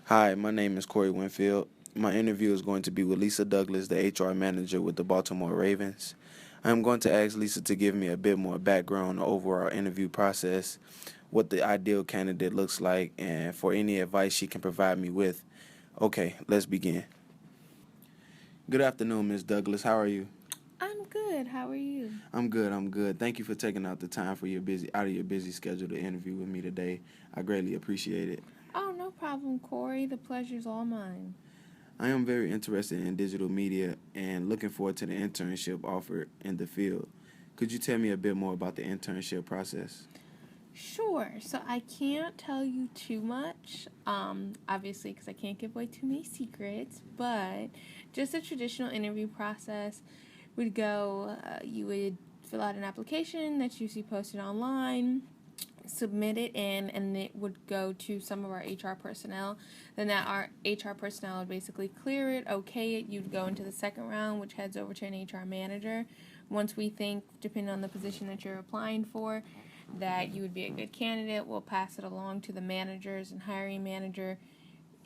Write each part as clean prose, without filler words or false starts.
Hi, my name is Corey Winfield. My interview is going to be with Lisa Douglas, the HR manager with the Baltimore Ravens. I am going to ask Lisa to give me a bit more background on the overall interview process, what the ideal candidate looks like, and for any advice she can provide me with. Okay, let's begin. Good afternoon, Ms. Douglas. How are you? I'm good. How are you? I'm good. I'm good. Thank you for taking out the time for your busy out of your busy schedule to interview with me today. I greatly appreciate it. Oh, no problem, Corey. The pleasure's all mine. I am very interested in digital media and looking forward to the internship offered in the field. Could you tell me a bit more about the internship process? Sure. So I can't tell you too much, obviously, because I can't give away too many secrets, but just a traditional interview process would go, you would fill out an application that's usually posted online, submit it in, and it would go to some of our HR personnel. Then that our HR personnel would basically clear it, okay it. You'd go into the second round, which heads over to an HR manager. Once we think, depending on the position that you're applying for, that you would be a good candidate, we'll pass it along to the managers and hiring manager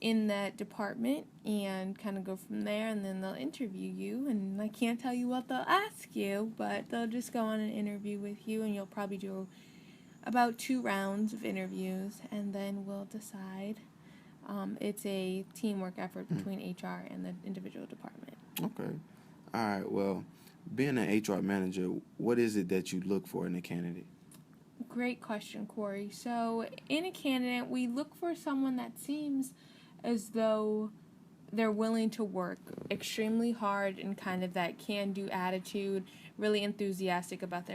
in that department and kind of go from there, and then they'll interview you. And I can't tell you what they'll ask you, but they'll just go on an interview with you, and you'll probably do about 2 rounds of interviews, and then we'll decide. It's a teamwork effort between HR and the individual department. Okay. All right. Well, being an HR manager, what is it that you look for in a candidate? Great question, Corey. So, in a candidate, we look for someone that seems as though they're willing to work extremely hard and kind of that can-do attitude, really enthusiastic about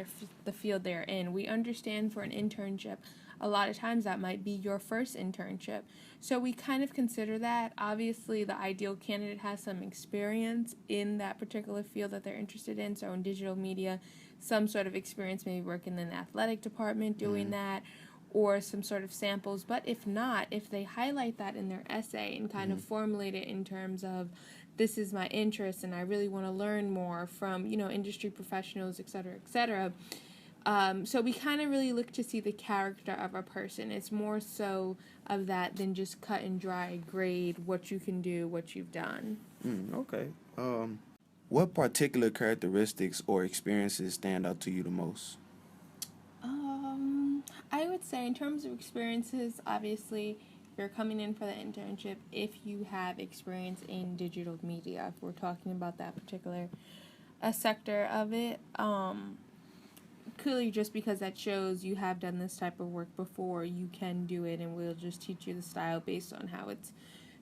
the field they're in. We understand for an internship, a lot of times that might be your first internship. So we kind of consider that. Obviously, the ideal candidate has some experience in that particular field that they're interested in. So in digital media, some sort of experience, maybe working in an athletic department doing that, or some sort of samples. But if not, if they highlight that in their essay and kind of formulate it in terms of this is my interest and I really want to learn more from, industry professionals, et cetera, et cetera. So we kind of really look to see the character of a person. It's more so of that than just cut and dry grade what you can do, what you've done. Okay. What particular characteristics or experiences stand out to you the most? I would say in terms of experiences, obviously, if you're coming in for the internship, if you have experience in digital media, if we're talking about that particular a sector of it, clearly just because that shows you have done this type of work before, you can do it, and we'll just teach you the style based on how it's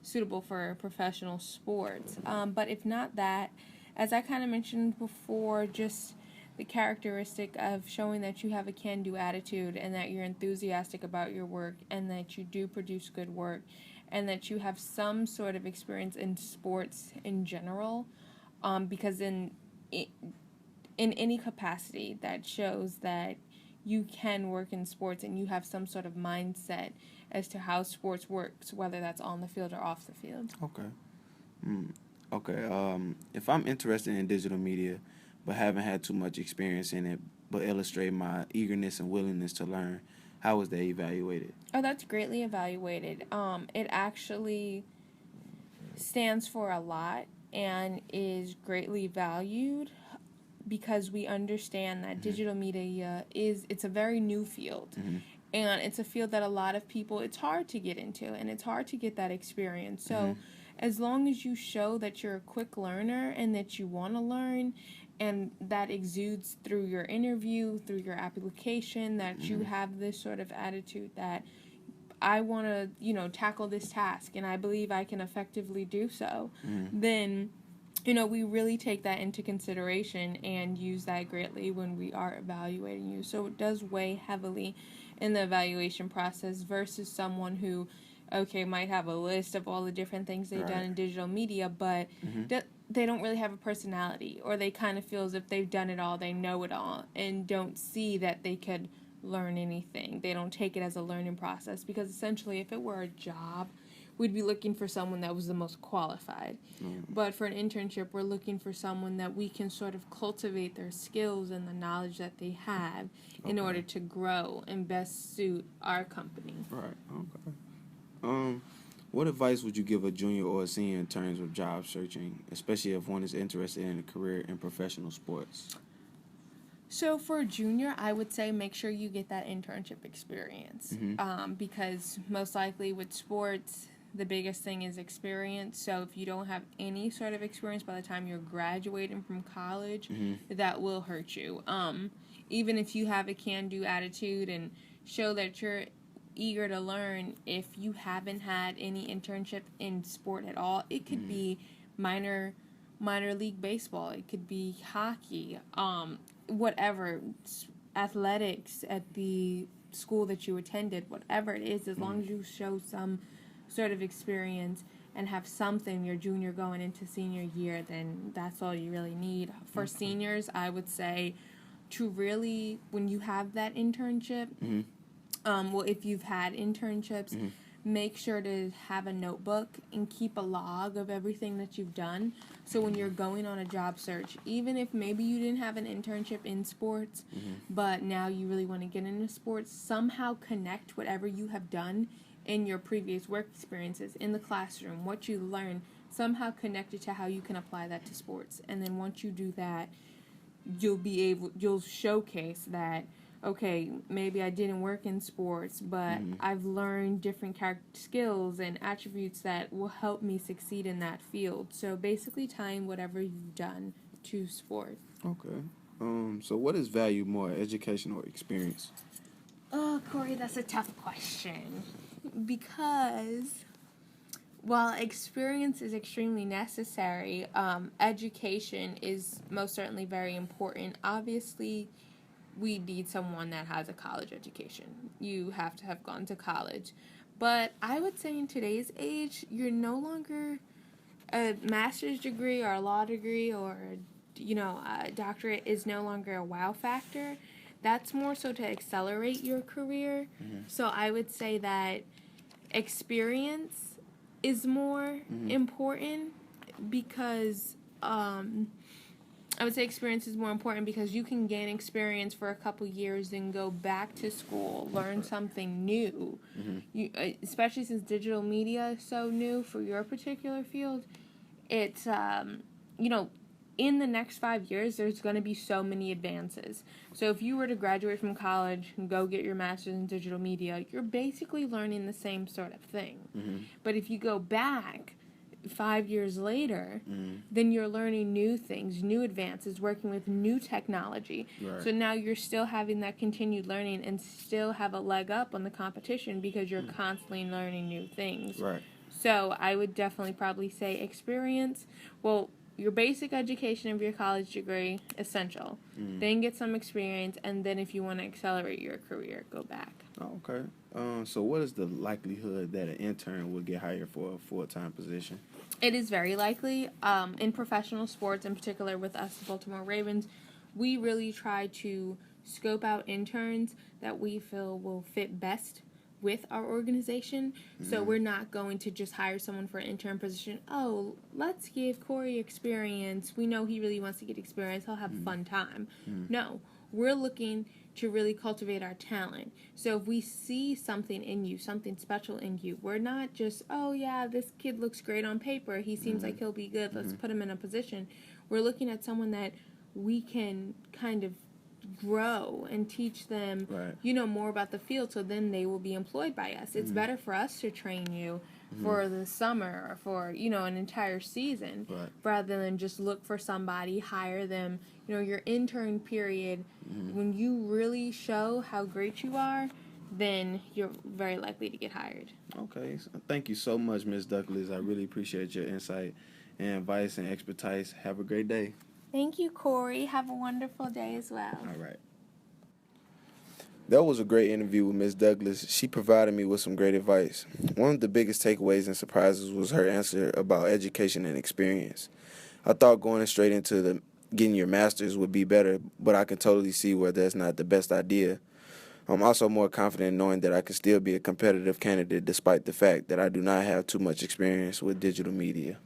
suitable for professional sports. But if not that, as I kind of mentioned before, just the characteristic of showing that you have a can-do attitude and that you're enthusiastic about your work and that you do produce good work and that you have some sort of experience in sports in general, because in any capacity that shows that you can work in sports and you have some sort of mindset as to how sports works, whether that's on the field or off the field. Okay. Mm. Okay. If I'm interested in digital media, but haven't had too much experience in it, but illustrate my eagerness and willingness to learn, how is that evaluated? Oh, that's greatly evaluated. It actually stands for a lot and is greatly valued because we understand that digital media it's a very new field. And it's a field that a lot of people, it's hard to get into and it's hard to get that experience. So as long as you show that you're a quick learner and that you want to learn, and that exudes through your interview, through your application, that you have this sort of attitude that I want to, tackle this task and I believe I can effectively do so, then, we really take that into consideration and use that greatly when we are evaluating you. So it does weigh heavily in the evaluation process versus someone who, okay, might have a list of all the different things they've done in digital media, but they don't really have a personality, or they kind of feel as if they've done it all, they know it all, and don't see that they could learn anything. They don't take it as a learning process because essentially if it were a job, we'd be looking for someone that was the most qualified. But for an internship, we're looking for someone that we can sort of cultivate their skills and the knowledge that they have in order to grow and best suit our company. Right. Okay. Um, What advice would you give a junior or a senior in terms of job searching, especially if one is interested in a career in professional sports? So for a junior, I would say make sure you get that internship experience, because most likely with sports, the biggest thing is experience. So if you don't have any sort of experience by the time you're graduating from college, that will hurt you. Even if you have a can-do attitude and show that you're eager to learn, if you haven't had any internship in sport at all, it could be minor league baseball, it could be hockey, whatever, athletics at the school that you attended, whatever it is, as long as you show some sort of experience and have something your junior going into senior year, then that's all you really need. For seniors, I would say to really, when you have that internship, well, if you've had internships, make sure to have a notebook and keep a log of everything that you've done. So when you're going on a job search, even if maybe you didn't have an internship in sports, but now you really want to get into sports, somehow connect whatever you have done in your previous work experiences, in the classroom, what you learned, somehow connect it to how you can apply that to sports. And then once you do that, you'll showcase that, okay, maybe I didn't work in sports, but I've learned different character skills and attributes that will help me succeed in that field. So basically tying whatever you've done to sport. Okay. So what is valued more, education or experience? Oh, Corey, that's a tough question. Because while experience is extremely necessary, education is most certainly very important. Obviously, we need someone that has a college education. You have to have gone to college. But I would say in today's age, you're no longer a master's degree or a law degree or, a doctorate is no longer a wow factor. That's more so to accelerate your career. So I would say that experience is more important because I would say experience is more important because you can gain experience for a couple years and go back to school, learn something new. You, especially since digital media is so new for your particular field, it's, in the next 5 years, there's going to be so many advances. So if you were to graduate from college and go get your master's in digital media, you're basically learning the same sort of thing. But if you go back 5 years later, then you're learning new things, new advances, working with new technology. Right. So now you're still having that continued learning and still have a leg up on the competition because you're constantly learning new things. Right. So I would definitely probably say experience. Well, your basic education of your college degree, essential. Then get some experience, and then if you want to accelerate your career, go back. Oh, okay. So what is the likelihood that an intern will get hired for a full-time position? It is very likely. In professional sports, in particular with us, the Baltimore Ravens, we really try to scope out interns that we feel will fit best with our organization. So we're not going to just hire someone for an intern position. Oh, let's give Corey experience. We know he really wants to get experience. He'll have a fun time. No, we're looking to really cultivate our talent. So if we see something in you, something special in you, we're not just, oh yeah, this kid looks great on paper. He seems like he'll be good. Let's put him in a position. We're looking at someone that we can kind of grow and teach them, more about the field, so then they will be employed by us. It's better for us to train you for the summer or for, an entire season, rather than just look for somebody, hire them. Your intern period, when you really show how great you are, then you're very likely to get hired. Okay. So thank you so much, Ms. Douglas. I really appreciate your insight and advice and expertise. Have a great day. Thank you, Corey. Have a wonderful day as well. All right. That was a great interview with Ms. Douglas. She provided me with some great advice. One of the biggest takeaways and surprises was her answer about education and experience. I thought going straight into getting your master's would be better, but I can totally see where that's not the best idea. I'm also more confident knowing that I can still be a competitive candidate despite the fact that I do not have too much experience with digital media.